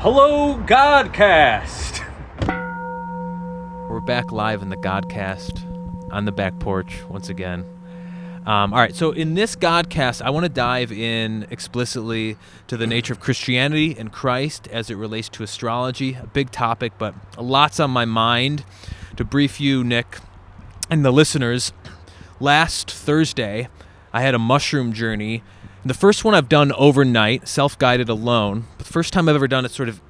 Hello, God Kast. We're back live in the God Kast on the back porch once again. All right, so in this God Kast, I want to dive in explicitly to the nature of Christianity and Christ as it relates to astrology. A big topic, but lots on my mind. To brief you, Nick, and the listeners, last Thursday, I had a mushroom journey. And the first one I've done overnight, self-guided alone. The first time I've ever done it sort of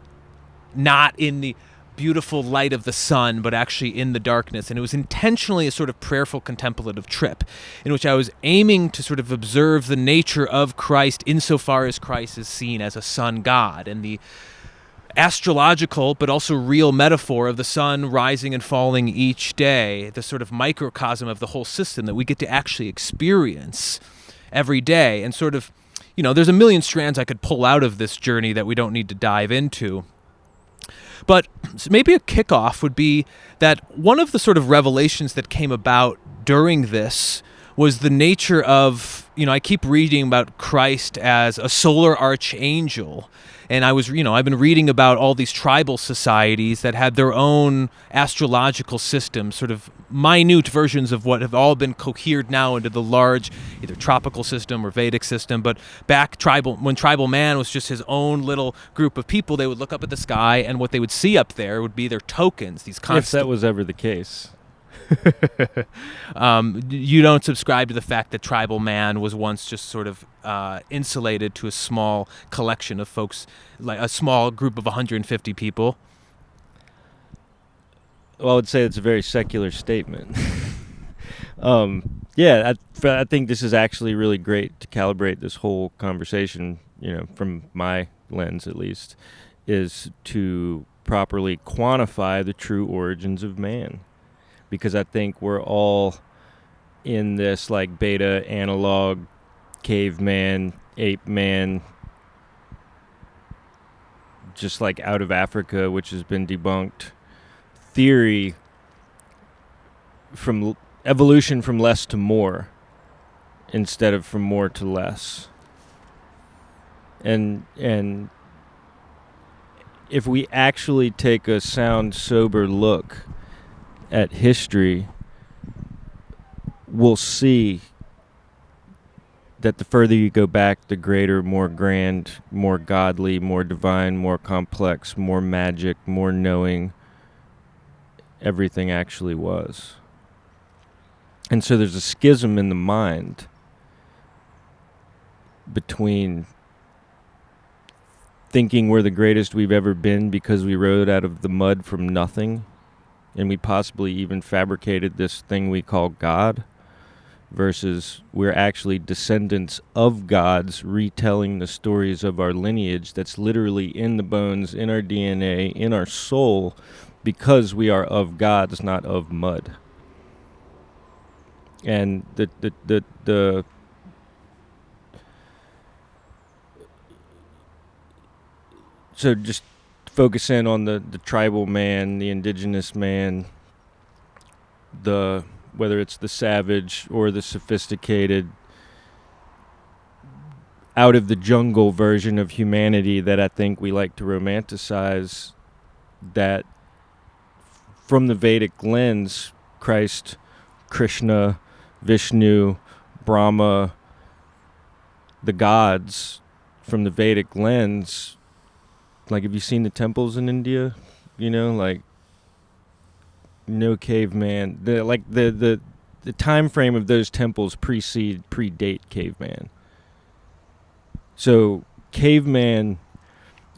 not in the beautiful light of the sun, but actually in the darkness. And it was intentionally a sort of prayerful, contemplative trip in which I was aiming to sort of observe the nature of Christ insofar as Christ is seen as a sun god, and the astrological but also real metaphor of the sun rising and falling each day, the sort of microcosm of the whole system that we get to actually experience every day. And sort of, there's a million strands I could pull out of this journey that we don't need to dive into. But maybe a kickoff would be that one of the sort of revelations that came about during this was the nature of, I keep reading about Christ as a solar archangel. And I've been reading about all these tribal societies that had their own astrological systems, sort of minute versions of what have all been cohered now into the large, either tropical system or Vedic system. But back when tribal man was just his own little group of people, they would look up at the sky, and what they would see up there would be their tokens, these constant. If that was ever the case. You don't subscribe to the fact that tribal man was once just sort of insulated to a small collection of folks, like a small group of 150 people. Well, I would say it's a very secular statement. I think this is actually really great to calibrate this whole conversation, from my lens at least, is to properly quantify the true origins of man. Because I think we're all in this like beta analog caveman, ape man, just like out of Africa, which has been debunked, theory from evolution from less to more instead of from more to less. And if we actually take a sound, sober look at history, we'll see that the further you go back, the greater, more grand, more godly, more divine, more complex, more magic, more knowing everything actually was. And so there's a schism in the mind between thinking we're the greatest we've ever been because we rode out of the mud from nothing, and we possibly even fabricated this thing we call God, versus we're actually descendants of gods retelling the stories of our lineage that's literally in the bones, in our DNA, in our soul, because we are of gods, not of mud. And the so just focus in on the tribal man, the indigenous man, whether it's the savage or the sophisticated, out of the jungle version of humanity that I think we like to romanticize, that from the Vedic lens, Christ, Krishna, Vishnu, Brahma, the gods, from the Vedic lens. Like, have you seen the temples in India? No caveman. The time frame of those temples predate caveman. So caveman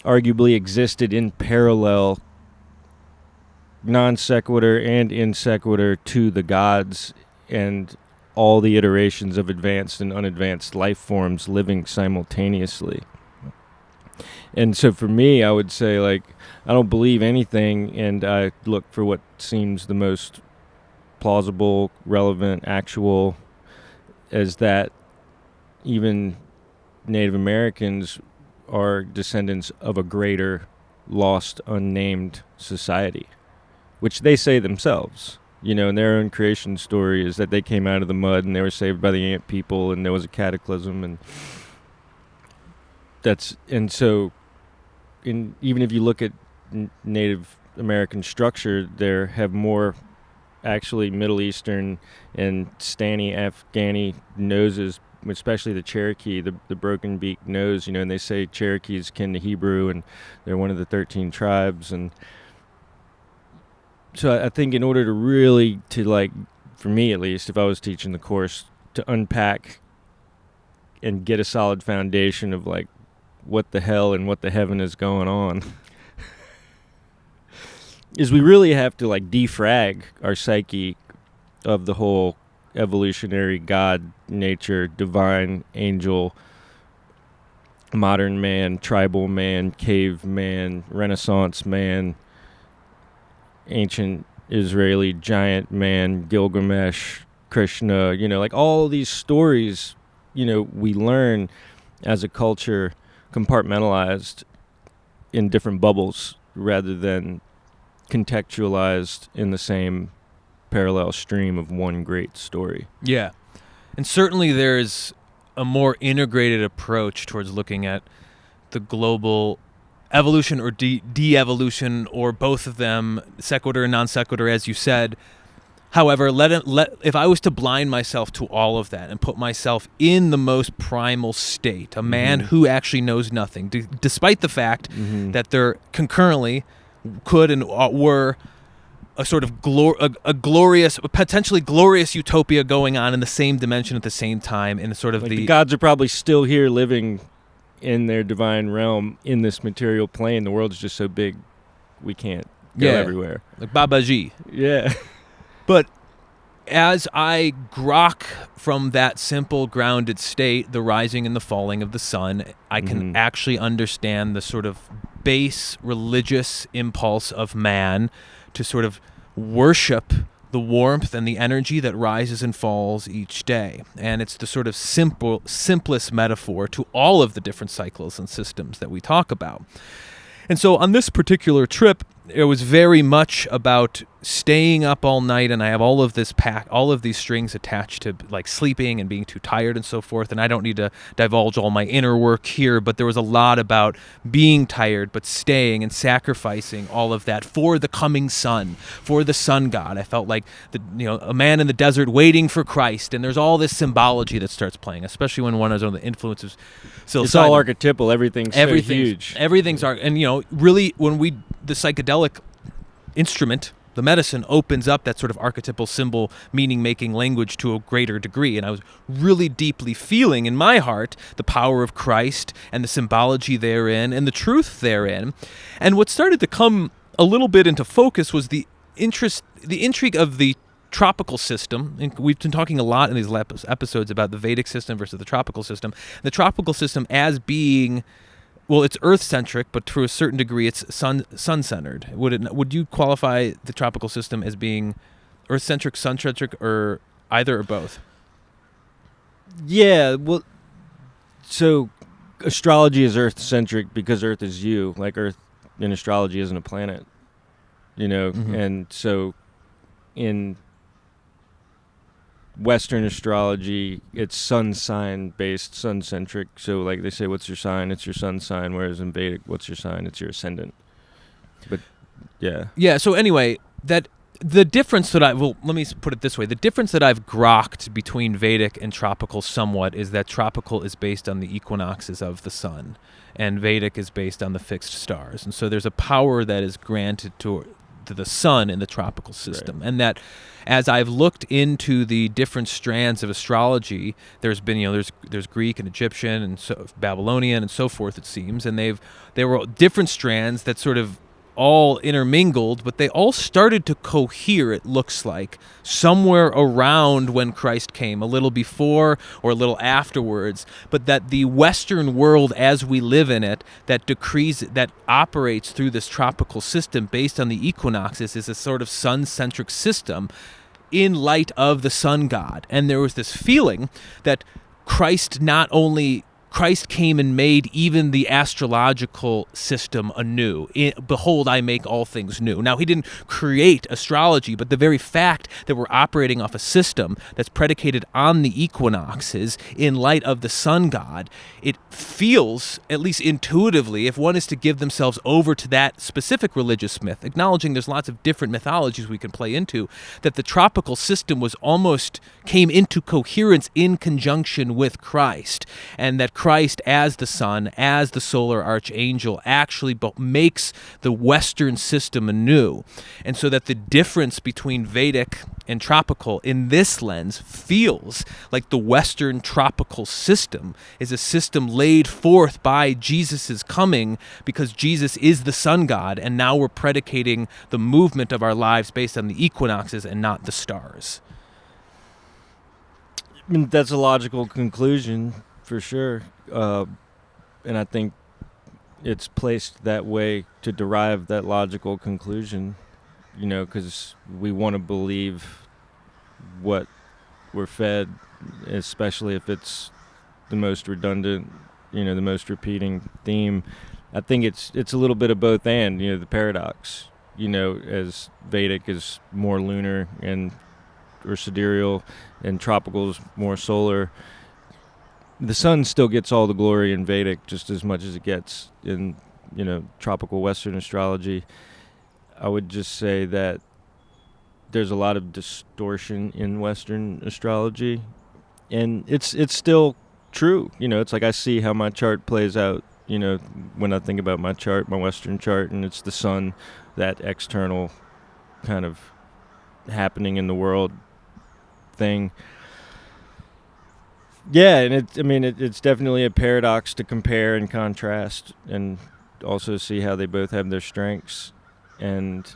arguably existed in parallel, non sequitur and in sequitur, to the gods and all the iterations of advanced and unadvanced life forms living simultaneously. And so for me, I would say, I don't believe anything, and I look for what seems the most plausible, relevant, actual, as that even Native Americans are descendants of a greater, lost, unnamed society, which they say themselves. In their own creation story is that they came out of the mud and they were saved by the ant people, and there was a cataclysm, and so even if you look at Native American structure, there have more actually Middle Eastern and Stani Afghani noses, especially the Cherokee, the broken beak nose, and they say Cherokee is kin to Hebrew, and they're one of the 13 tribes. And so I think in order to really, for me at least, if I was teaching the course, to unpack and get a solid foundation of what the hell and what the heaven is going on, is we really have to defrag our psyche of the whole evolutionary God, nature, divine, angel, modern man, tribal man, cave man, Renaissance man, ancient Israeli giant man, Gilgamesh, Krishna, all these stories, we learn as a culture compartmentalized in different bubbles rather than contextualized in the same parallel stream of one great story. Yeah. And certainly there's a more integrated approach towards looking at the global evolution or de-evolution, or both of them, sequitur and non sequitur, as you said. However, if I was to blind myself to all of that and put myself in the most primal state, a man who actually knows nothing, despite the fact that there concurrently could and were a sort of a glorious, potentially glorious utopia going on in the same dimension at the same time, in sort of the gods are probably still here living in their divine realm in this material plane. The world's just so big we can't go everywhere. Like Babaji. Yeah. But as I grok from that simple grounded state, the rising and the falling of the sun, I can actually understand the sort of base religious impulse of man to sort of worship the warmth and the energy that rises and falls each day. And it's the sort of simplest metaphor to all of the different cycles and systems that we talk about. And so on this particular trip, it was very much about staying up all night, and I have all of these strings attached to sleeping and being too tired and so forth, and I don't need to divulge all my inner work here, but there was a lot about being tired but staying and sacrificing all of that for the coming sun, for the sun god. I felt like a man in the desert waiting for Christ, and there's all this symbology that starts playing, especially when one is under the influences. So it's all archetypal. Everything's so huge. Everything's and really when the psychedelic instrument, the medicine, opens up that sort of archetypal symbol meaning-making language to a greater degree. And I was really deeply feeling in my heart the power of Christ and the symbology therein and the truth therein. And what started to come a little bit into focus was the intrigue of the tropical system. And we've been talking a lot in these episodes about the Vedic system versus the tropical system. The tropical system as being... well, it's Earth-centric, but to a certain degree, it's sun-centered. Would you qualify the tropical system as being Earth-centric, sun-centric, or either or both? Yeah, well, so astrology is Earth-centric because Earth is you. Earth in astrology isn't a planet, and so in Western astrology, it's sun sign based, sun centric. So they say, what's your sign? It's your sun sign. Whereas in Vedic, what's your sign? It's your ascendant. But yeah. Yeah. So anyway, the difference that let me put it this way. The difference that I've grokked between Vedic and tropical somewhat is that tropical is based on the equinoxes of the sun, and Vedic is based on the fixed stars. And so there's a power that is granted to the sun in the tropical system. Right. And that as I've looked into the different strands of astrology, there's been, there's Greek and Egyptian and Babylonian and so forth, it seems, and there were different strands that sort of all intermingled, but they all started to cohere, it looks like, somewhere around when Christ came, a little before or a little afterwards, but that the Western world as we live in it, that operates through this tropical system based on the equinoxes, is a sort of sun-centric system in light of the sun god. And there was this feeling that Christ not only Christ came and made even the astrological system anew. Behold, I make all things new. Now, he didn't create astrology, but the very fact that we're operating off a system that's predicated on the equinoxes in light of the sun god, it feels, at least intuitively, if one is to give themselves over to that specific religious myth, acknowledging there's lots of different mythologies we can play into, that the tropical system was almost came into coherence in conjunction with Christ, and that Christ as the sun, as the solar archangel, actually makes the Western system anew. And so that the difference between Vedic and tropical in this lens feels like the Western tropical system is a system laid forth by Jesus' coming, because Jesus is the sun god, and now we're predicating the movement of our lives based on the equinoxes and not the stars. I mean, that's a logical conclusion for sure. And I think it's placed that way to derive that logical conclusion, because we want to believe what we're fed, especially if it's the most redundant, the most repeating theme. I think it's a little bit of both and, the paradox, as Vedic is more lunar or sidereal, and tropical is more solar. The sun still gets all the glory in Vedic just as much as it gets in, tropical Western astrology. I would just say that there's a lot of distortion in Western astrology, and it's still true. It's like I see how my chart plays out, when I think about my chart, my Western chart, and it's the sun, that external kind of happening in the world thing. Yeah, and it's definitely a paradox to compare and contrast, and also see how they both have their strengths. And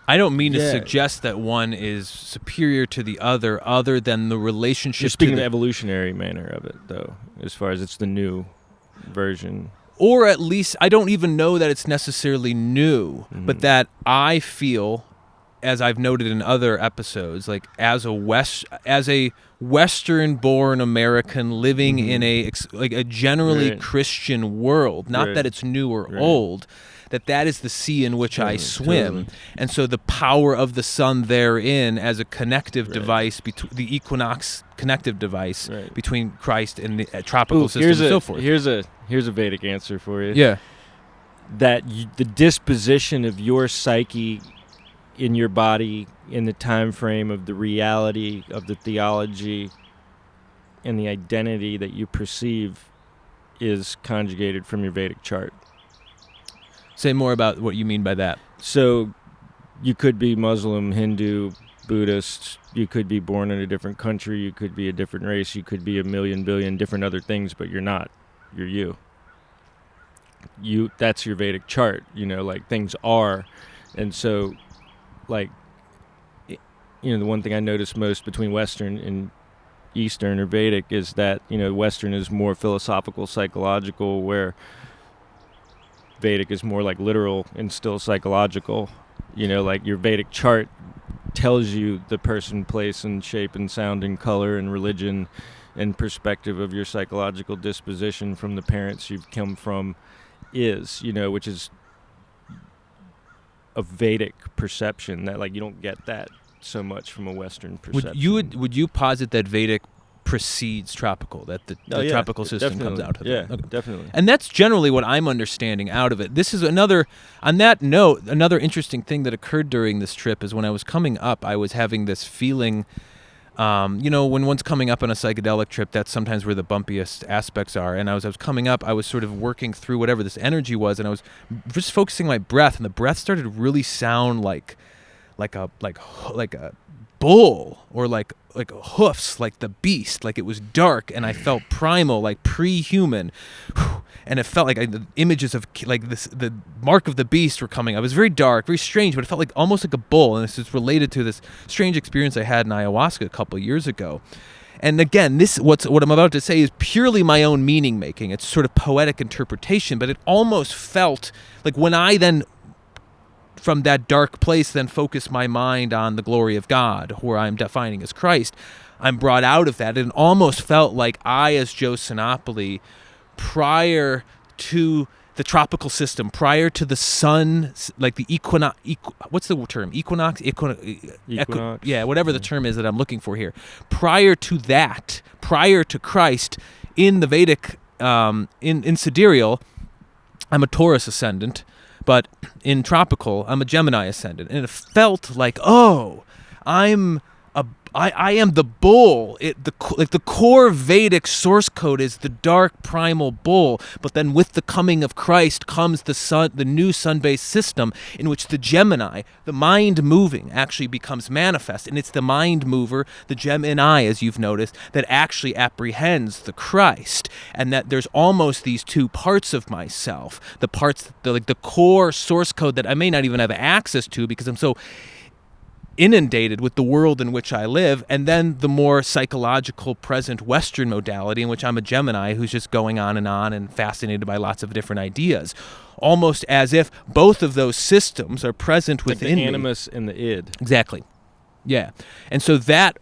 I don't mean to suggest that one is superior to the other than the relationship. You're speaking the evolutionary manner of it, though, as far as it's the new version. Or at least, I don't even know that it's necessarily new, but that I feel, as I've noted in other episodes, like as a Western-born American living in a generally Christian world, not that it's new or old, that is the sea in which I swim. And so the power of the sun therein as a connective device, the equinox connective device between Christ and the tropical system and so forth. Here's a Vedic answer for you. Yeah. That the disposition of your psyche in your body, in the time frame of the reality of the theology and the identity that you perceive, is conjugated from your Vedic chart. Say more about what you mean by that. So you could be Muslim, Hindu, Buddhist, you could be born in a different country, you could be a different race, you could be a million billion different other things, but you're not. You're you. That's your Vedic chart, like things are. And so, like, the one thing I notice most between Western and Eastern or Vedic is that, Western is more philosophical, psychological, where Vedic is more like literal and still psychological. Like your Vedic chart tells you the person, place, and shape, and sound, and color, and religion, and perspective of your psychological disposition from the parents you've come from which is a Vedic perception that, like, you don't get that so much from a Western perception. Would you posit that Vedic precedes tropical, that the tropical system comes out of it? Yeah, definitely. And that's generally what I'm understanding out of it. This is another interesting thing that occurred during this trip is when I was coming up, I was having this feeling, when one's coming up on a psychedelic trip, that's sometimes where the bumpiest aspects are. And as I was coming up, I was sort of working through whatever this energy was, and I was just focusing my breath, and the breath started to really sound like a bull, or like hoofs, like the beast, like it was dark, and I felt primal, like pre-human, and it felt like the images of like this, the mark of the beast were coming. It was very dark, very strange, but it felt like almost like a bull, and this is related to this strange experience I had in ayahuasca a couple of years ago. And again, what I'm about to say is purely my own meaning making. It's sort of poetic interpretation, but it almost felt like when I then, from that dark place, then focus my mind on the glory of God, who I'm defining as Christ, I'm brought out of that. And it almost felt like I, as Joe Sinopoli, prior to the tropical system, prior to the sun, like the equinox, what's the term? Equinox? Equinox. Yeah, whatever the term is that I'm looking for here. Prior to that, prior to Christ, in the Vedic, in sidereal, I'm a Taurus ascendant, but in tropical, I'm a Gemini ascendant. And it felt like, oh, I am the bull. The core Vedic source code is the dark primal bull, but then with the coming of Christ comes the new sun-based system in which the Gemini, the mind moving, actually becomes manifest, and it's the mind mover, the Gemini, as you've noticed, that actually apprehends the Christ, and that there's almost these two parts of myself, the parts, the core source code that I may not even have access to because I'm so inundated with the world in which I live, and then the more psychological present Western modality in which I'm a Gemini who's just going on and fascinated by lots of different ideas, almost as if both of those systems are present within the animus and the id. Exactly. Yeah. And so that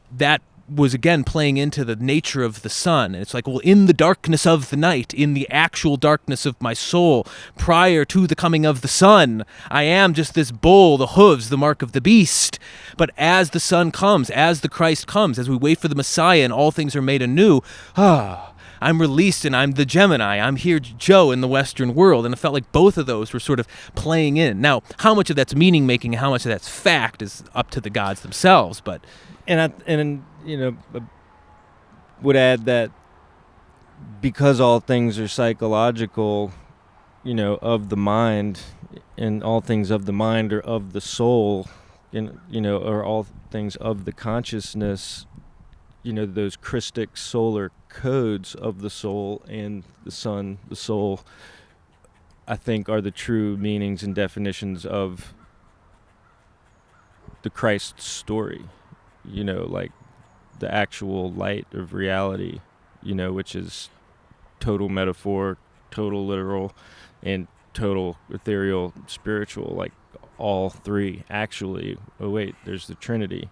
was again playing into the nature of the sun. And it's like, well, in the darkness of the night, in the actual darkness of my soul, prior to the coming of the sun, I am just this bull, the hooves, the mark of the beast. But as the sun comes, as the Christ comes, as we wait for the Messiah and all things are made anew, I'm released and I'm the Gemini. I'm here, Joe, in the Western world. And it felt like both of those were sort of playing in. Now, how much of that's meaning making and how much of that's fact is up to the gods themselves. But would add that because all things are psychological, of the mind, and all things of the mind are of the soul, or all things of the consciousness, those Christic solar codes of the soul and the sun, the soul, I think are the true meanings and definitions of the Christ story, like the actual light of reality, which is total metaphor, total literal, and total ethereal spiritual, like all three actually. Oh wait, there's the Trinity,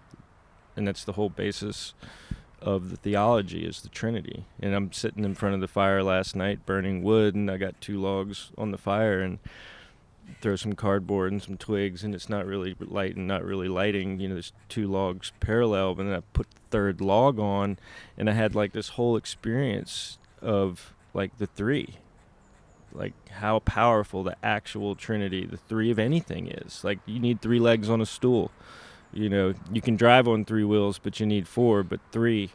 and that's the whole basis of the theology is the Trinity. And I'm sitting in front of the fire last night burning wood, and I got 2 logs on the fire and throw some cardboard and some twigs, and it's not really light and not really lighting. There's 2 logs parallel, but then I put the 3rd log on, and I had like this whole experience of like the 3, like how powerful the actual Trinity, the 3 of anything is. Like you need 3 legs on a stool. You can drive on 3 wheels, but you need 4, but 3.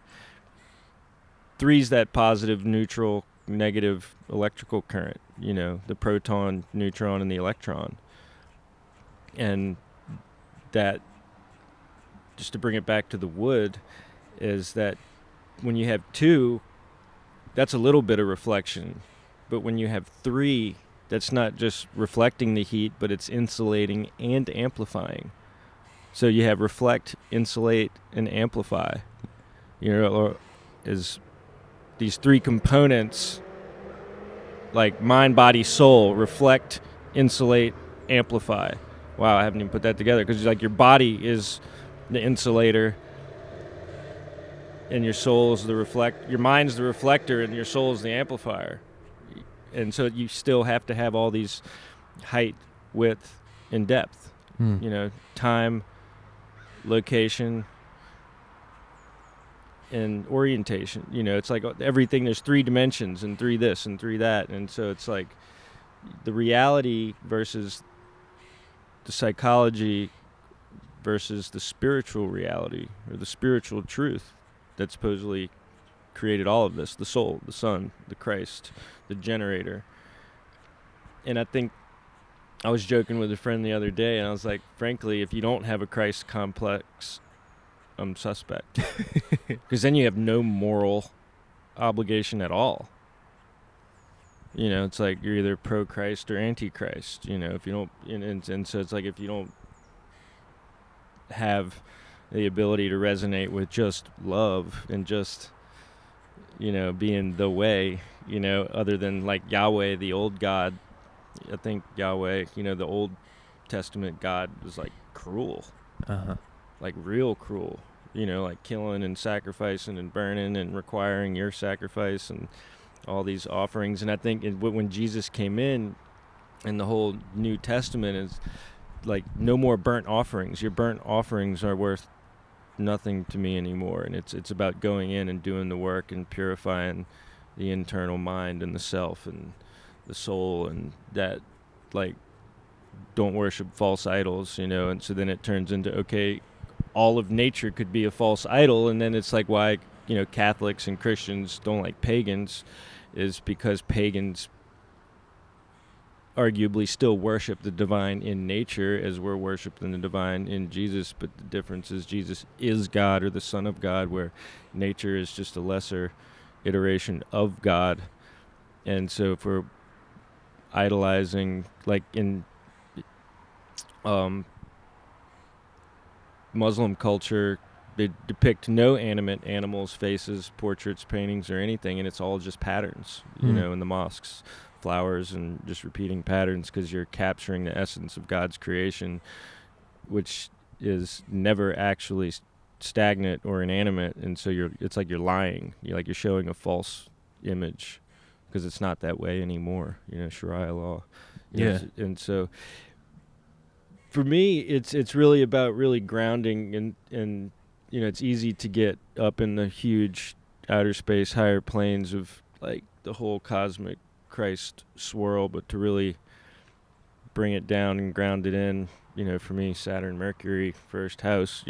3's that positive, neutral, negative electrical current, the proton, neutron, and the electron. And that, just to bring it back to the wood, is that when you have 2, that's a little bit of reflection. But when you have 3, that's not just reflecting the heat, but it's insulating and amplifying. So you have reflect, insulate, and amplify. Or is these 3 components, like mind, body, soul: reflect, insulate, amplify. Wow, I haven't even put that together, because like your body is the insulator, and your soul is your mind's the reflector, and your soul is the amplifier. And so you still have to have all these height, width, and depth. Time, location, and orientation. It's like everything, there's 3 dimensions and 3 this and 3 that. And so it's like the reality versus the psychology versus the spiritual reality, or the spiritual truth that supposedly created all of this: the soul, the sun, the Christ, the generator. And I think I was joking with a friend the other day, and I was like, frankly, if you don't have a Christ complex, I'm suspect. Because then you have no moral obligation at all. It's like you're either pro-Christ or anti-Christ, if you don't, and so it's like if you don't have the ability to resonate with just love and just, being the way, other than like Yahweh, the old God. I think Yahweh, the Old Testament God was like cruel, like real cruel, like killing and sacrificing and burning and requiring your sacrifice and all these offerings. And I think when Jesus came in the whole New Testament is like, no more burnt offerings. Your burnt offerings are worth nothing to me anymore. And it's about going in and doing the work and purifying the internal mind and the self and the soul, and that, like, don't worship false idols, and so then it turns into, okay, all of nature could be a false idol. And then it's like, why Catholics and Christians don't like pagans is because pagans arguably still worship the divine in nature as we're worshiping the divine in Jesus, but the difference is Jesus is God, or the Son of God, where nature is just a lesser iteration of God. And so if we're idolizing, like in Muslim culture, they depict no animate animals, faces, portraits, paintings, or anything, and it's all just patterns, in the mosques, flowers, and just repeating patterns, because you're capturing the essence of God's creation, which is never actually stagnant or inanimate. And so it's like you're lying. You're showing a false image, because it's not that way anymore. Sharia law. And so, for me, it's really about really grounding, and it's easy to get up in the huge outer space, higher planes of like the whole cosmic Christ swirl, but to really bring it down and ground it in, for me, Saturn, Mercury, first house,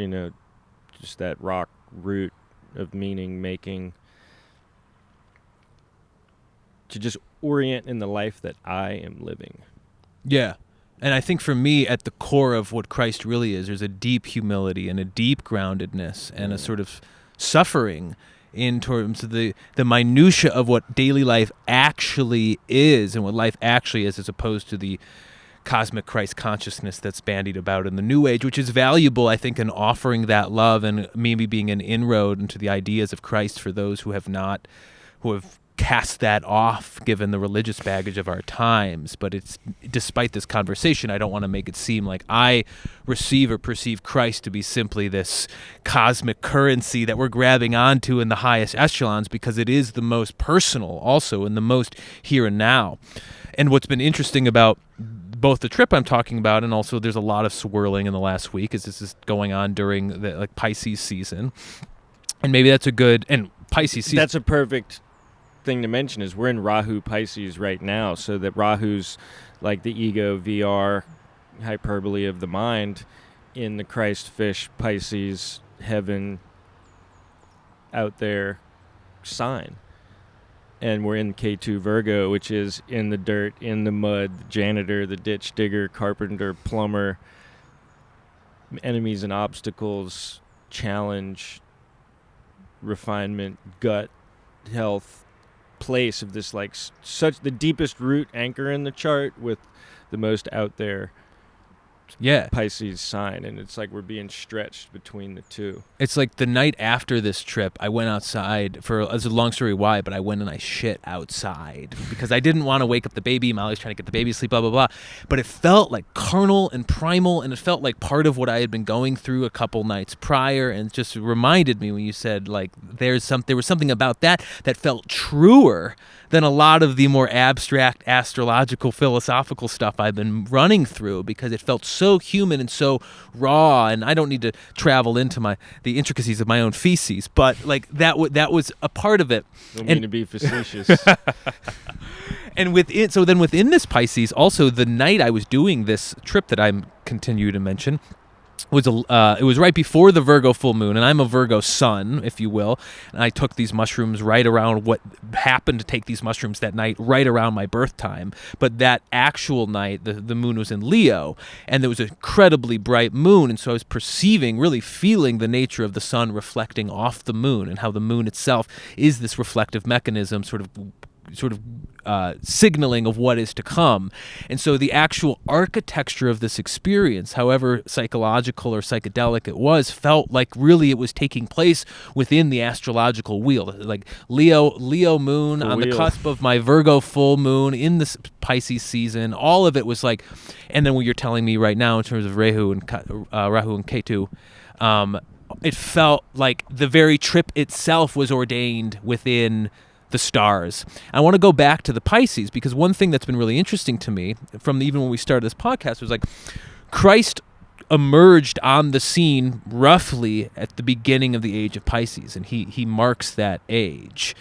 just that rock root of meaning making, to just orient in the life that I am living. Yeah. And I think for me, at the core of what Christ really is, there's a deep humility and a deep groundedness and a sort of suffering in terms of the minutia of what daily life actually is and what life actually is, as opposed to the cosmic Christ consciousness that's bandied about in the New Age, which is valuable, I think, in offering that love and maybe being an inroad into the ideas of Christ for those who have cast that off given the religious baggage of our times. But it's, despite this conversation, I don't want to make it seem like I receive or perceive Christ to be simply this cosmic currency that we're grabbing onto in the highest echelons, because it is the most personal also and the most here and now. And what's been interesting about both the trip I'm talking about, and also there's a lot of swirling in the last week, is this is going on during the Pisces season. And maybe that's a good, and Pisces season. That's a perfect thing to mention, is we're in Rahu Pisces right now, so that Rahu's like the ego, VR, hyperbole of the mind, in the Christ fish Pisces heaven out there sign. And we're in K2 Virgo, which is in the dirt, in the mud, the janitor, the ditch digger, carpenter, plumber, enemies and obstacles, challenge, refinement, gut, health, place of this, like, such the deepest root anchor in the chart with the most out there Pisces sign. And it's like we're being stretched between the two. It's like the night after this trip, I went outside it's a long story why, but I went and I shit outside because I didn't want to wake up the baby. Molly was trying to get the baby to sleep, blah, blah, blah. But it felt like carnal and primal, and it felt like part of what I had been going through a couple nights prior, and it just reminded me when you said, like, there was something about that felt truer than a lot of the more abstract astrological philosophical stuff I've been running through, because it felt so human and so raw. And I don't need to travel into the intricacies of my own feces, but like that was a part of it. Don't mean to be facetious. And within this Pisces, also the night I was doing this trip that I'm continue to mention, it was right before the Virgo full moon, and I'm a Virgo sun, if you will, and I took these mushrooms right around what happened to take these mushrooms that night, right around my birth time. But that actual night, the moon was in Leo, and there was an incredibly bright moon, and so I was really feeling the nature of the sun reflecting off the moon, and how the moon itself is this reflective mechanism, sort of signaling of what is to come. And so the actual architecture of this experience, however psychological or psychedelic it was, felt like really it was taking place within the astrological wheel. Like Leo moon on the cusp of my Virgo full moon in the Pisces season. All of it was like, and then what you're telling me right now in terms of Rahu and Ketu, it felt like the very trip itself was ordained within the stars. I want to go back to the Pisces, because one thing that's been really interesting to me from even when we started this podcast was like Christ emerged on the scene roughly at the beginning of the age of Pisces, and he marks that age.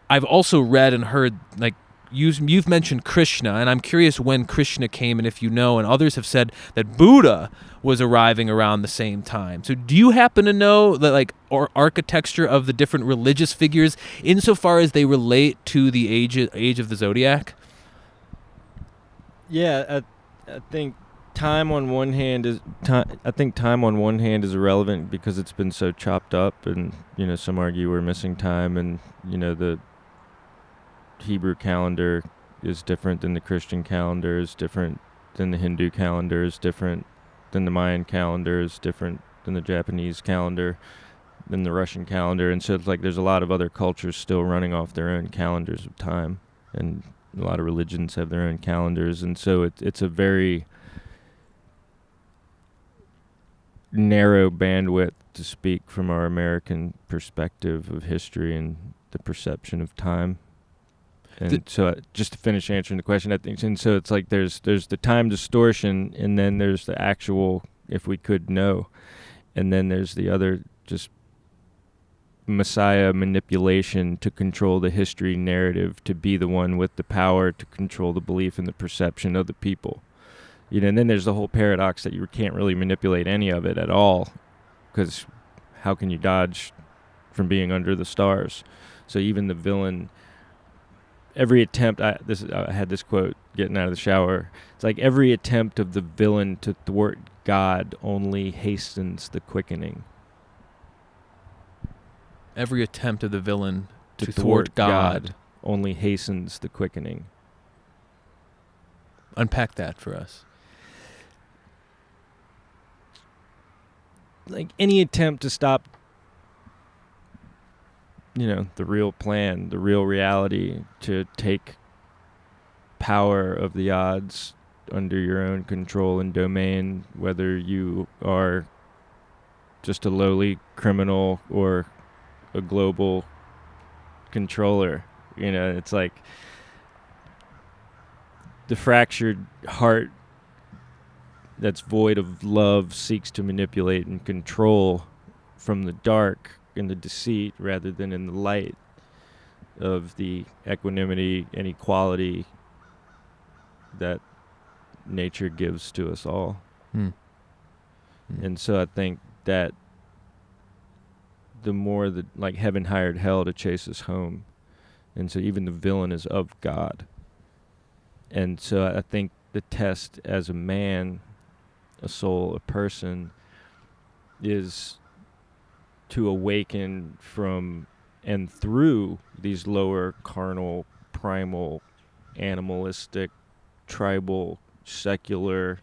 I've also read and heard, like, you've mentioned Krishna, and I'm curious when Krishna came, and if you know, and others have said that Buddha was arriving around the same time. So do you happen to know the or architecture of the different religious figures insofar as they relate to the age of the zodiac? Yeah, I think time on one hand is irrelevant because it's been so chopped up, and some argue we're missing time, and the Hebrew calendar is different than the Christian calendar, is different than the Hindu calendar, is different than the Mayan calendar, is different than the Japanese calendar, than the Russian calendar. And so it's like there's a lot of other cultures still running off their own calendars of time, and a lot of religions have their own calendars. And so it's a very narrow bandwidth to speak from our American perspective of history and the perception of time. And so just to finish answering the question, I think, and so it's like there's the time distortion, and then there's the actual, if we could know, and then there's the other just Messiah manipulation to control the history narrative, to be the one with the power to control the belief and the perception of the people. And then there's the whole paradox that you can't really manipulate any of it at all, because how can you dodge from being under the stars? So even the villain, every attempt, I had this quote getting out of the shower. It's like every attempt of the villain to thwart God only hastens the quickening. Every attempt of the villain to thwart God only hastens the quickening. Unpack that for us. Like any attempt to stop, the real plan, the real reality, to take power of the odds under your own control and domain, whether you are just a lowly criminal or a global controller. It's like the fractured heart that's void of love seeks to manipulate and control from the dark in the deceit rather than in the light of the equanimity and equality that nature gives to us all. And so I think that the more that, like, heaven hired hell to chase us home, and so even the villain is of God. And so I think the test as a man, a soul, a person, is to awaken from and through these lower carnal, primal, animalistic, tribal, secular,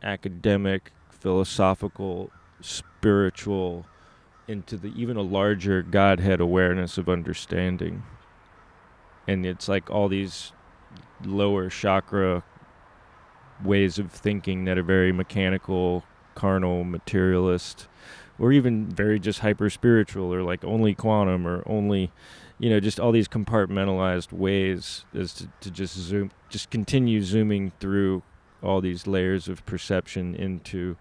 academic, philosophical, spiritual, into the even a larger Godhead awareness of understanding. And it's like all these lower chakra ways of thinking that are very mechanical, carnal, materialist, or even very just hyper spiritual, or like only quantum, or only, just all these compartmentalized ways is to just continue zooming through all these layers of perception into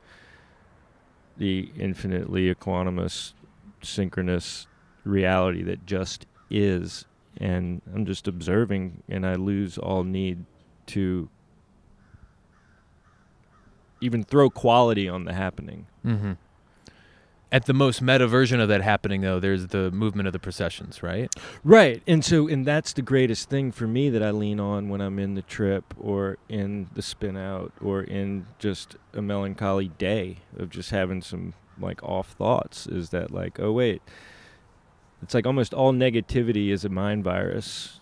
the infinitely equanimous, synchronous reality that just is. And I'm just observing, and I lose all need to even throw quality on the happening. Mm-hmm. At the most meta version of that happening, though, there's the movement of the processions, right? Right. And that's the greatest thing for me that I lean on when I'm in the trip, or in the spin out, or in just a melancholy day of just having some like off thoughts, is that like, oh wait, it's like almost all negativity is a mind virus,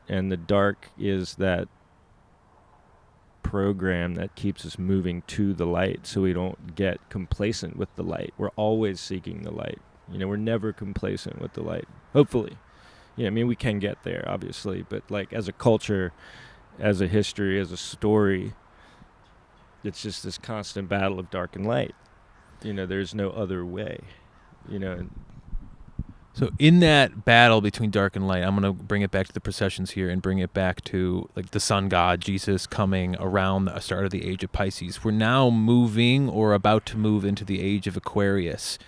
and the dark is that program that keeps us moving to the light, so we don't get complacent with the light. We're always seeking the light. We're never complacent with the light. Hopefully. We can get there, obviously, but like as a culture, as a history, as a story, it's just this constant battle of dark and light. There's no other way. So in that battle between dark and light, I'm going to bring it back to the processions here and bring it back to like the sun god, Jesus, coming around the start of the age of Pisces. We're now moving or about to move into the age of Aquarius.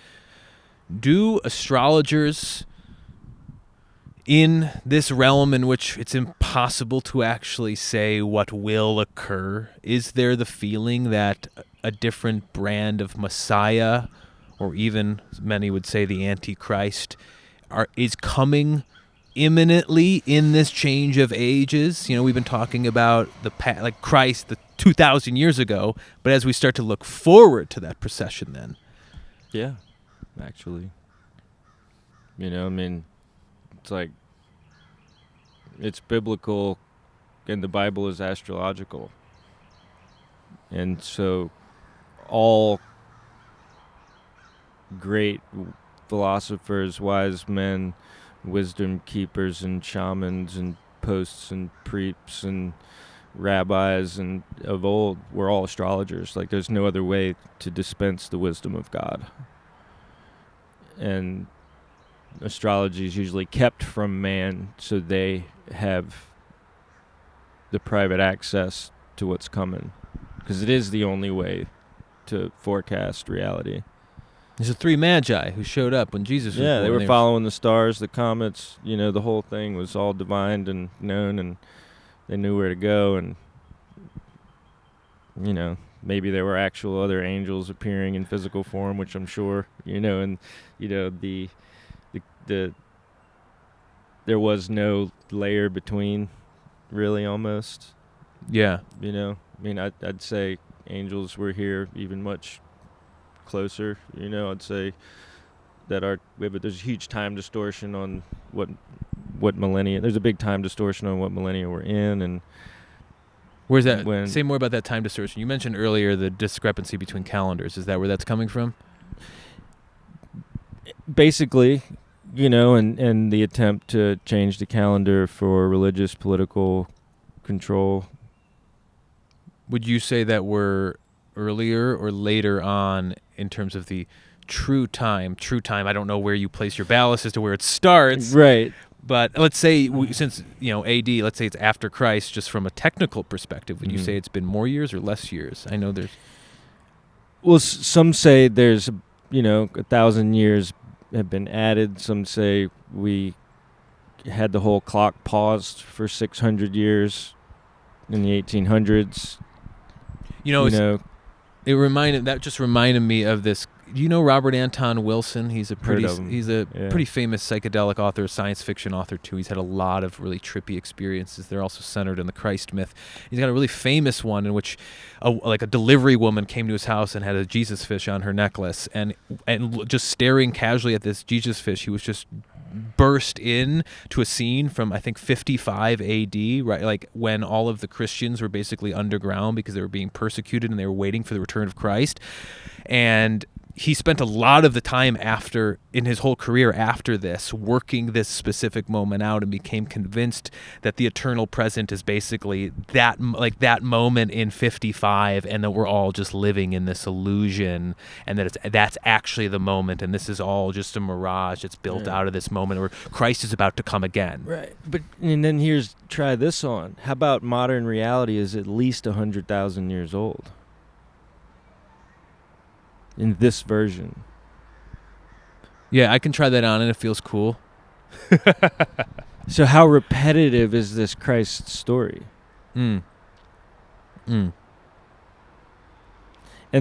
Do astrologers in this realm in which it's impossible to actually say what will occur, is there the feeling that a different brand of Messiah, or even many would say the Antichrist, is coming imminently in this change of ages? We've been talking about like Christ, the 2,000 years ago, but as we start to look forward to that procession, then Yeah, actually, it's like it's biblical, and the Bible is astrological, and so all great philosophers, wise men, wisdom keepers, and shamans, and posts, and priests, and rabbis, and of old were all astrologers. Like, there's no other way to dispense the wisdom of God. And astrology is usually kept from man, so they have the private access to what's coming, because it is the only way to forecast reality. there's the three magi who showed up when Jesus was born. Yeah, they were following the stars, the comets. The whole thing was all divined and known, and they knew where to go. And maybe there were actual other angels appearing in physical form, which I'm sure. And the there was no layer between, really, almost. Yeah. I'd say angels were here even much closer. I'd say that there's a huge time distortion on what millennia. There's a big time distortion on what millennia we're in, and where's that? Say more about that time distortion. You mentioned earlier the discrepancy between calendars. Is that where that's coming from? Basically, and the attempt to change the calendar for religious, political control. Would you say that we're earlier or later on in terms of the true time? I don't know where you place your ballast as to where it starts. Right. But let's say, since, AD, let's say it's after Christ, just from a technical perspective, would you say it's been more years or less years? I know there's... Well, some say there's, 1,000 years have been added. Some say we had the whole clock paused for 600 years in the 1800s. That just reminded me of this. Do you know Robert Anton Wilson? He's a pretty famous psychedelic author, science fiction author too. He's had a lot of really trippy experiences. They're also centered in the Christ myth. He's got a really famous one in which a delivery woman came to his house and had a Jesus fish on her necklace, and just staring casually at this Jesus fish, he was just burst in to a scene from, I think, 55 AD, right? Like when all of the Christians were basically underground because they were being persecuted and they were waiting for the return of Christ. And he spent a lot of the time in his whole career after this, working this specific moment out, and became convinced that the eternal present is basically that moment in 55, and that we're all just living in this illusion, and that that's actually the moment, and this is all just a mirage that's built out of this moment where Christ is about to come again. Right. And then try this on. How about modern reality is at least 100,000 years old? In this version. Yeah, I can try that on and it feels cool. So how repetitive is this Christ story? And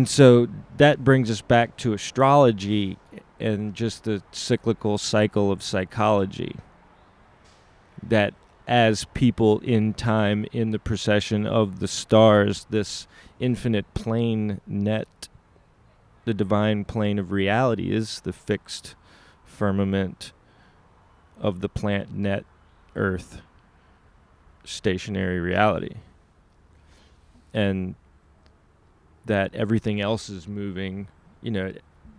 so that brings us back to astrology and just the cyclical cycle of psychology. That as people in time, in the procession of the stars, this infinite plane net, the divine plane of reality is the fixed firmament of the plant net earth stationary reality. And that everything else is moving,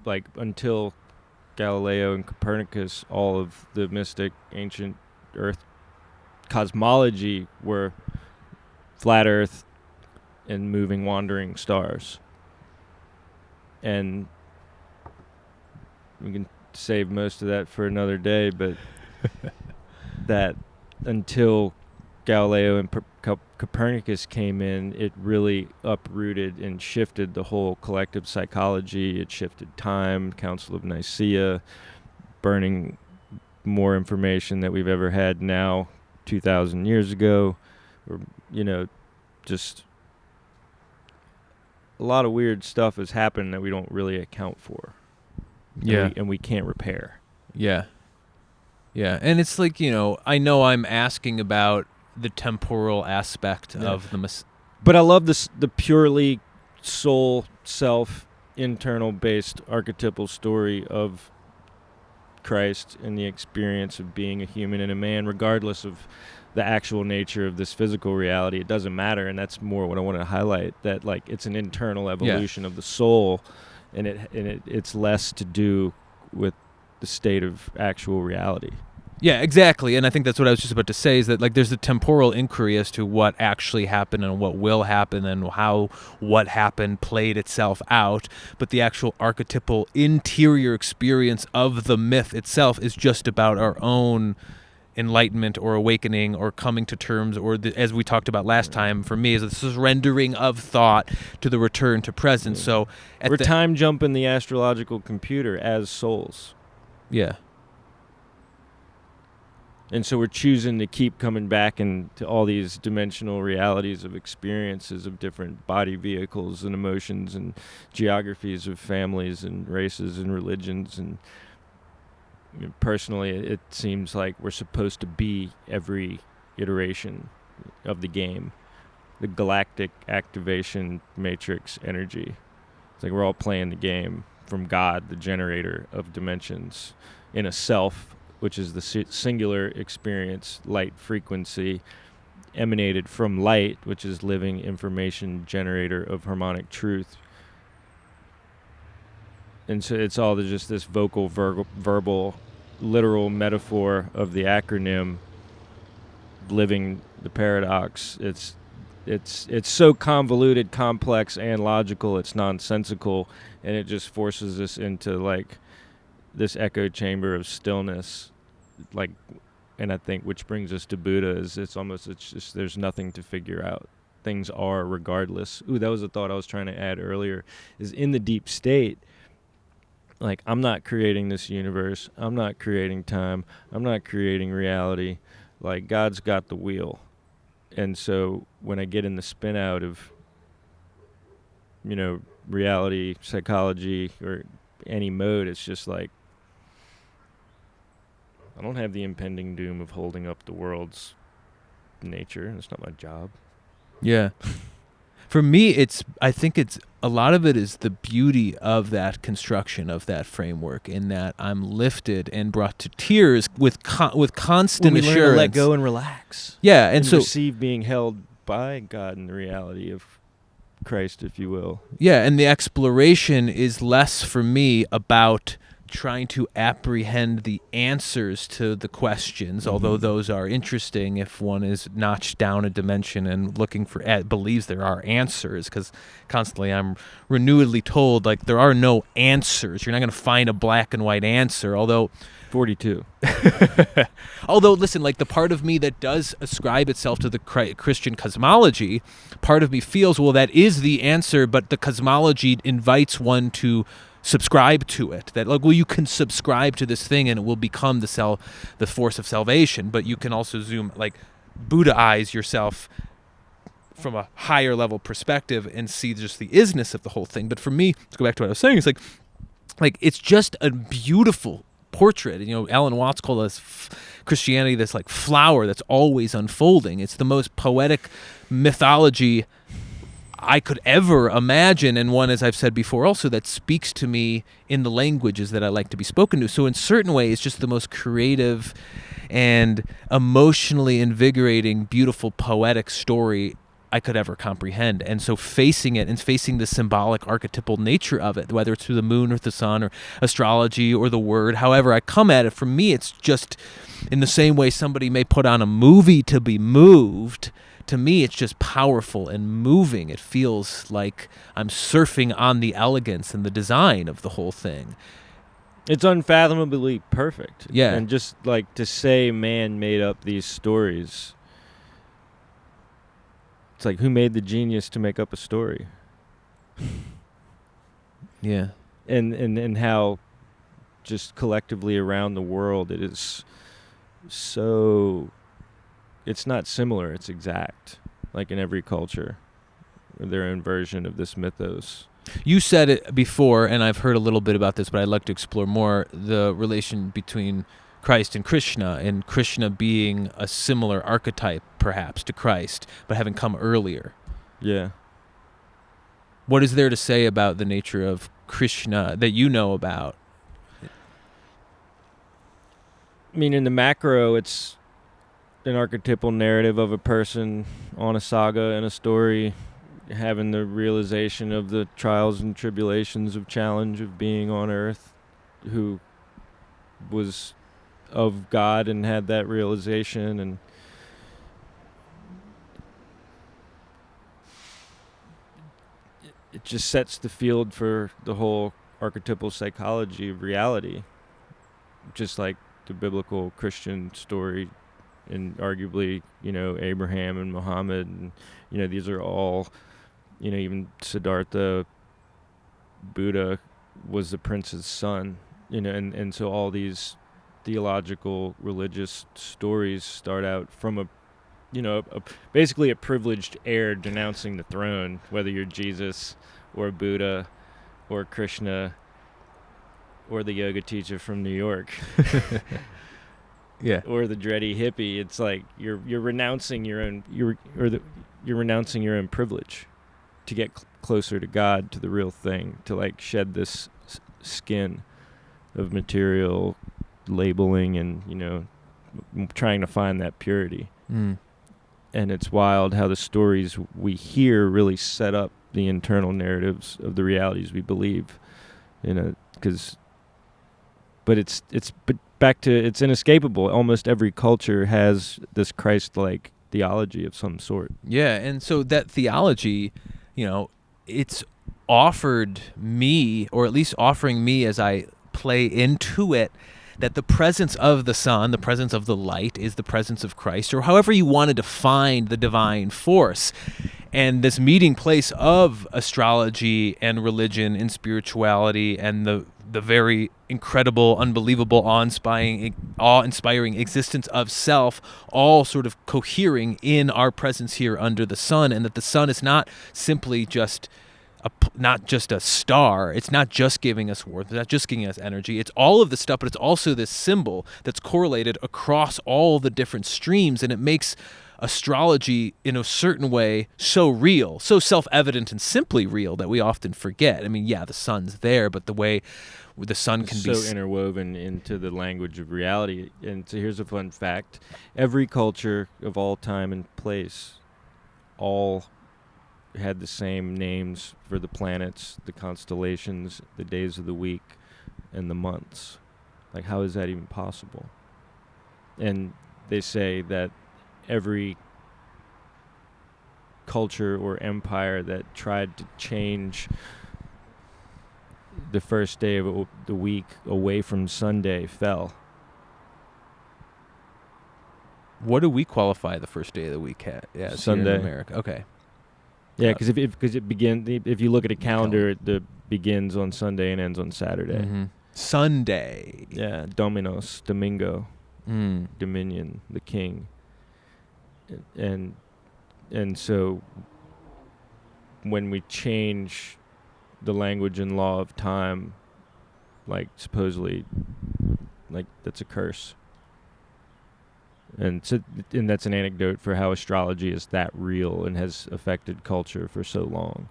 like until Galileo and Copernicus, all of the mystic ancient earth cosmology were flat earth and moving wandering stars. And we can save most of that for another day, but that until Galileo and Copernicus came in, it really uprooted and shifted the whole collective psychology. It shifted time, Council of Nicaea, burning more information that we've ever had now 2,000 years ago, or, just a lot of weird stuff has happened that we don't really account for. Yeah. And we can't repair. Yeah. Yeah. And it's like, I know I'm asking about the temporal aspect of the But I love the purely soul, self, internal based archetypal story of Christ and the experience of being a human and a man, regardless of the actual nature of this physical reality. It doesn't matter, and that's more what I want to highlight, that like it's an internal evolution of the soul, and it's less to do with the state of actual reality. Yeah, exactly. And I think that's what I was just about to say, is that like there's a temporal inquiry as to what actually happened and what will happen and how what happened played itself out. But the actual archetypal interior experience of the myth itself is just about our own enlightenment or awakening or coming to terms, or as we talked about last time, for me, is the surrendering of thought to the return to presence. So we're time jumping the astrological computer as souls. Yeah. And so we're choosing to keep coming back into all these dimensional realities of experiences of different body vehicles and emotions and geographies of families and races and religions. And personally, it seems like we're supposed to be every iteration of the game, the galactic activation matrix energy. It's like we're all playing the game from God, the generator of dimensions, in a self, which is the singular experience, light frequency, emanated from light, which is living information generator of harmonic truth. And so it's all just this vocal, verbal, literal metaphor of the acronym, living the paradox. It's so convoluted, complex, and logical, it's nonsensical, and it just forces us into like this echo chamber of stillness, like, and I think which brings us to Buddha, is it's just there's nothing to figure out. Things are regardless. Ooh, that was a thought I was trying to add earlier, is in the deep state, like, I'm not creating this universe, I'm not creating time, I'm not creating reality, like, God's got the wheel. And so when I get in the spin out of, reality, psychology, or any mode, it's just like, I don't have the impending doom of holding up the world's nature. It's not my job. Yeah. For me, I think a lot of it is the beauty of that construction, of that framework, in that I'm lifted and brought to tears with constant when we assurance. Learn to let go and relax. Yeah, and so receive being held by God in the reality of Christ, if you will. Yeah, and the exploration is less for me about trying to apprehend the answers to the questions, although those are interesting if one is notched down a dimension and looking for believes there are answers, because constantly I'm renewedly told, like, there are no answers. You're not going to find a black and white answer, although 42. Although, listen, like, the part of me that does ascribe itself to the Christian cosmology, part of me feels, well, that is the answer, but the cosmology invites one to subscribe to it. That, like, well, you can subscribe to this thing and it will become the force of salvation, but you can also Buddhaize yourself from a higher level perspective and see just the isness of the whole thing. But for me, to go back to what I was saying, it's like it's just a beautiful portrait. Alan Watts called us Christianity this like flower that's always unfolding. It's the most poetic mythology I could ever imagine, and one, as I've said before, also that speaks to me in the languages that I like to be spoken to. So in certain ways, it's just the most creative and emotionally invigorating, beautiful, poetic story I could ever comprehend. And so facing it and facing the symbolic archetypal nature of it, whether it's through the moon or the sun or astrology or the word, however I come at it, for me, it's just in the same way somebody may put on a movie to be moved. To me, it's just powerful and moving. It feels like I'm surfing on the elegance and the design of the whole thing. It's unfathomably perfect. Yeah. And just like to say man made up these stories, it's like, who made the genius to make up a story? Yeah. And how just collectively around the world it is so, it's not similar, it's exact. Like in every culture, their own version of this mythos. You said it before, and I've heard a little bit about this, but I'd like to explore more the relation between Christ and Krishna being a similar archetype, perhaps, to Christ, but having come earlier. Yeah. What is there to say about the nature of Krishna that you know about? I mean, in the macro, it's an archetypal narrative of a person on a saga and a story, having the realization of the trials and tribulations of challenge of being on Earth, who was of God and had that realization, and it just sets the field for the whole archetypal psychology of reality, just like the biblical Christian story, and arguably, Abraham and Muhammad, and these are all, even Siddhartha, Buddha was the prince's son, and so all these theological religious stories start out from basically a privileged heir denouncing the throne, whether you're Jesus or Buddha or Krishna or the yoga teacher from New York. Yeah. Or the dready hippie. It's like you're renouncing your own you're renouncing your own privilege to get closer to God, to the real thing, to like shed this skin of material labeling and trying to find that purity. And it's wild how the stories we hear really set up the internal narratives of the realities we believe, but it's back to, it's inescapable. Almost every culture has this Christ-like theology of some sort. Yeah, and so that theology, it's offered me, or at least offering me as I play into it, that the presence of the sun, the presence of the light, is the presence of Christ, or however you want to define the divine force. And this meeting place of astrology and religion and spirituality and the very incredible, unbelievable, awe-inspiring existence of self, all sort of cohering in our presence here under the sun, and that the sun is not simply just not just a star. It's not just giving us warmth. It's not just giving us energy. It's all of this stuff, but it's also this symbol that's correlated across all the different streams, and it makes astrology in a certain way so real, so self-evident and simply real that we often forget. I mean, yeah, the sun's there, but the way the sun can be so interwoven into the language of reality. And so here's a fun fact. Every culture of all time and place all had the same names for the planets, the constellations, the days of the week, and the months. Like, how is that even possible? And they say that every culture or empire that tried to change the first day of the week away from Sunday fell. What do we qualify the first day of the week as Sunday. here in America? Okay. Yeah, because if you look at a calendar, it begins on Sunday and ends on Saturday. Mm-hmm. Sunday. Yeah, Domingo, Dominion, the king. And so when we change the language and law of time, like supposedly, like that's a curse. And that's an anecdote for how astrology is that real and has affected culture for so long.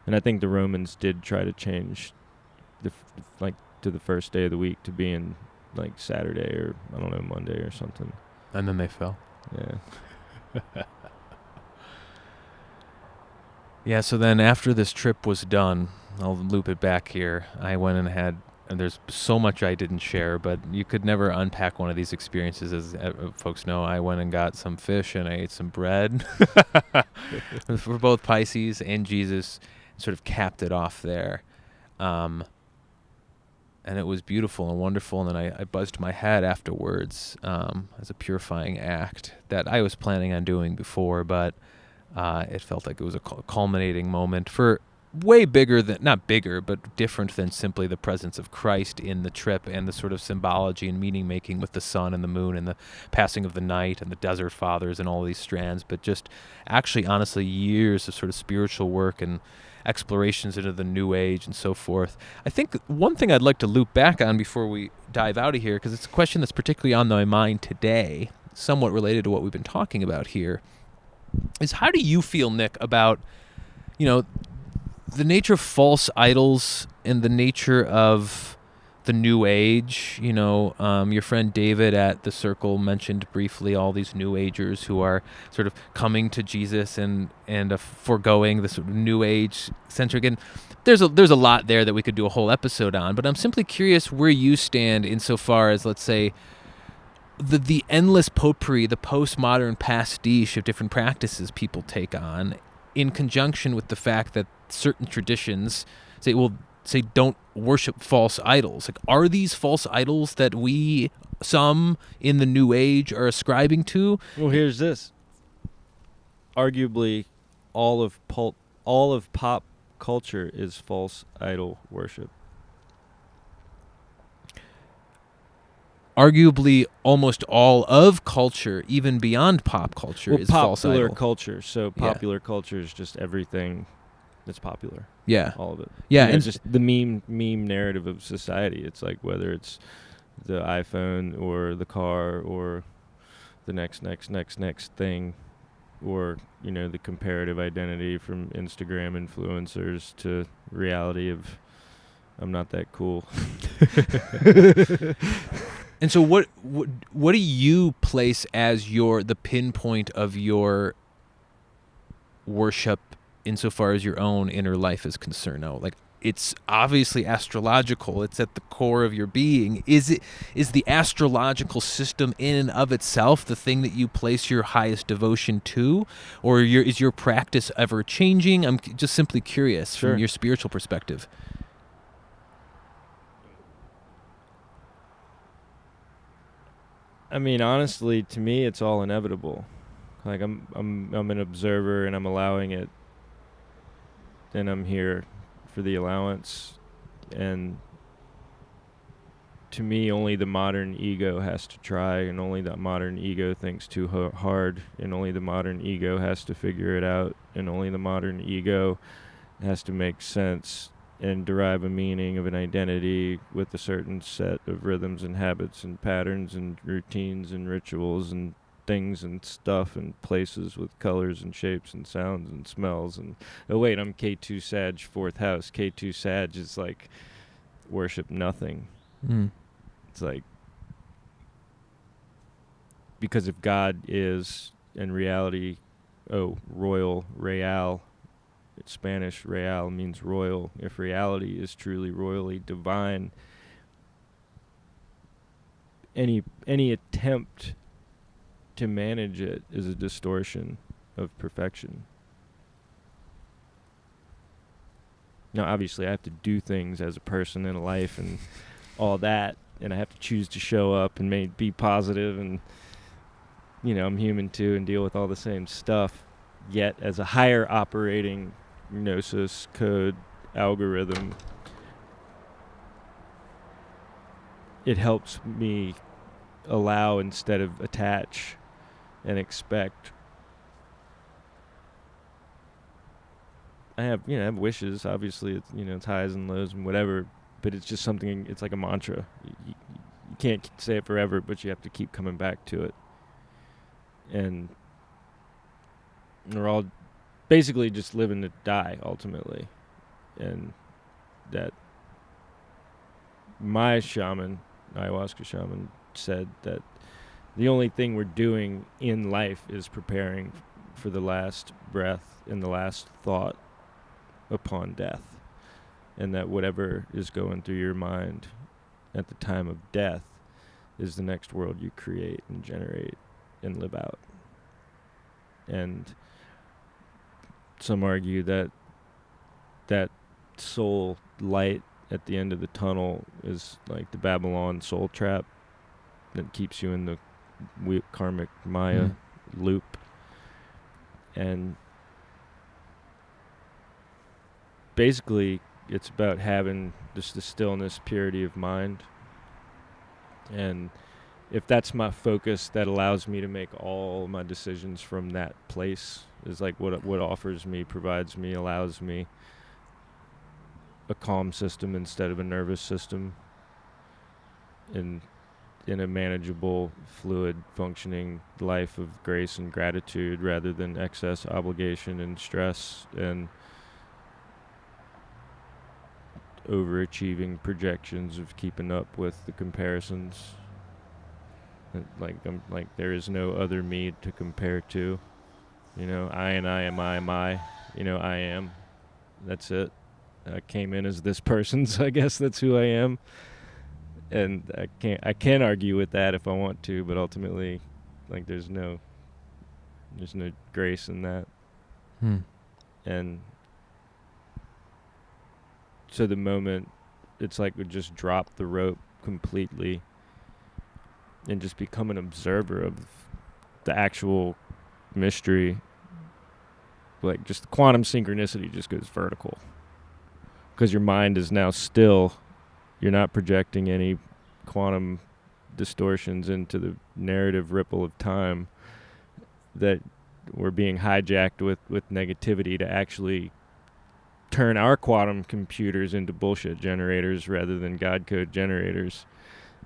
And I think the Romans did try to change to the first day of the week to being like Saturday or I don't know, Monday or something. And then they fell. Yeah. Yeah, so then after this trip was done, I'll loop it back here. I went and there's so much I didn't share, but you could never unpack one of these experiences. As folks know, I went and got some fish and I ate some bread for both Pisces and Jesus. sort of capped it off there. And it was beautiful and wonderful. And then I buzzed my head afterwards as a purifying act that I was planning on doing before, but it felt like it was a culminating moment for way bigger than, not bigger, but different than simply the presence of Christ in the trip and the sort of symbology and meaning making with the sun and the moon and the passing of the night and the desert fathers and all these strands, but just actually, honestly, years of sort of spiritual work and explorations into the new age and so forth. I think one thing I'd like to loop back on before we dive out of here, because it's a question that's particularly on my mind today, somewhat related to what we've been talking about here, is how do you feel, Nick, about, the nature of false idols and the nature of the new age? Your friend David at The Circle mentioned briefly all these new agers who are sort of coming to Jesus and foregoing the sort of new age centric. And there's a lot there that we could do a whole episode on, but I'm simply curious where you stand insofar as, let's say, the endless potpourri, the postmodern pastiche of different practices people take on, in conjunction with the fact that certain traditions say don't worship false idols. Like, are these false idols that some in the new age are ascribing to? Well, here's this. Arguably, all of pop culture is false idol worship. Arguably, almost all of culture, even beyond pop culture, is false idol. Popular culture. So popular culture is just everything that's popular. Yeah. All of it. Yeah. And just the meme narrative of society. It's like whether it's the iPhone or the car or the next thing, or, the comparative identity from Instagram influencers to reality of I'm not that cool. And so what do you place as the pinpoint of your worship insofar as your own inner life is concerned now? Like, it's obviously astrological. It's at the core of your being. Is the astrological system in and of itself the thing that you place your highest devotion to? Or is your practice ever changing? I'm just simply curious from your spiritual perspective. I mean, honestly, to me, it's all inevitable. Like, I'm an observer, and I'm allowing it, and I'm here for the allowance. And to me, only the modern ego has to try, and only the modern ego thinks too hard, and only the modern ego has to figure it out, and only the modern ego has to make sense and derive a meaning of an identity with a certain set of rhythms and habits and patterns and routines and rituals and things and stuff and places with colors and shapes and sounds and smells. And oh wait, I'm K2 Sag, 4th house. K2 Sag is like worship nothing. It's like, because if God is, and reality, royal, real, Spanish real means royal. If reality is truly royally divine, any attempt to manage it is a distortion of perfection. Now, obviously, I have to do things as a person in life and all that, and I have to choose to show up and be positive, and I'm human too and deal with all the same stuff. Yet, as a higher operating gnosis code algorithm, it helps me allow instead of attach and expect. I have wishes, obviously, it's highs and lows and whatever, but it's just something, it's like a mantra. You can't say it forever, but you have to keep coming back to it. And we're all basically just living to die, ultimately. And that my shaman, ayahuasca shaman, said that the only thing we're doing in life is preparing for the last breath and the last thought upon death. And that whatever is going through your mind at the time of death is the next world you create and generate and live out. And some argue that that soul light at the end of the tunnel is like the Babylon soul trap that keeps you in the karmic Maya loop. And basically it's about having just the stillness, purity of mind. And if that's my focus, that allows me to make all my decisions from that place. Is like what offers me, provides me, allows me a calm system instead of a nervous system, in a manageable, fluid, functioning life of grace and gratitude rather than excess obligation and stress and overachieving projections of keeping up with the comparisons. Like there is no other me to compare to. You know, I am I. You know, I am. That's it. I came in as this person, so I guess that's who I am. And I can argue with that if I want to, but ultimately, like there's no grace in that. And so the moment it's like we just drop the rope completely and just become an observer of the actual mystery, like just quantum synchronicity just goes vertical. Because your mind is now still, you're not projecting any quantum distortions into the narrative ripple of time that we're being hijacked with negativity to actually turn our quantum computers into bullshit generators rather than God code generators.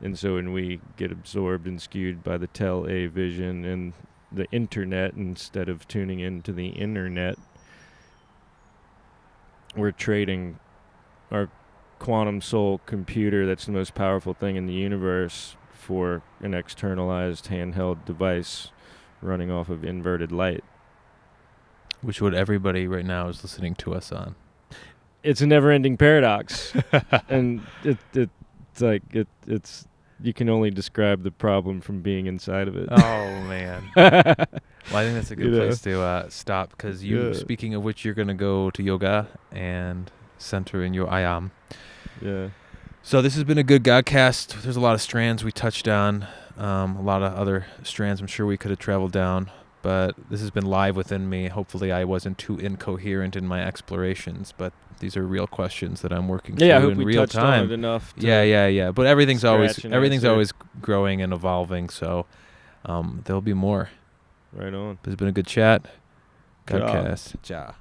And so when we get absorbed and skewed by the tele vision and the internet instead of tuning into the internet, we're trading our quantum soul computer that's the most powerful thing in the universe for an externalized handheld device running off of inverted light. Which what everybody right now is listening to us on. It's a never-ending paradox. And it's you can only describe the problem from being inside of it. Oh, man. Well, I think that's a good place to stop, because speaking of which, you're going to go to yoga and center in your I am. Yeah. So this has been a good God Kast. There's a lot of strands we touched on, a lot of other strands I'm sure we could have traveled down, but this has been live within me. Hopefully I wasn't too incoherent in my explorations, but these are real questions that I'm working through I hope in we real touched time. on it enough. Yeah. But everything's always answer. growing and evolving, so there'll be more. Right on. This has been a good chat. God Ja. Kast. Ja.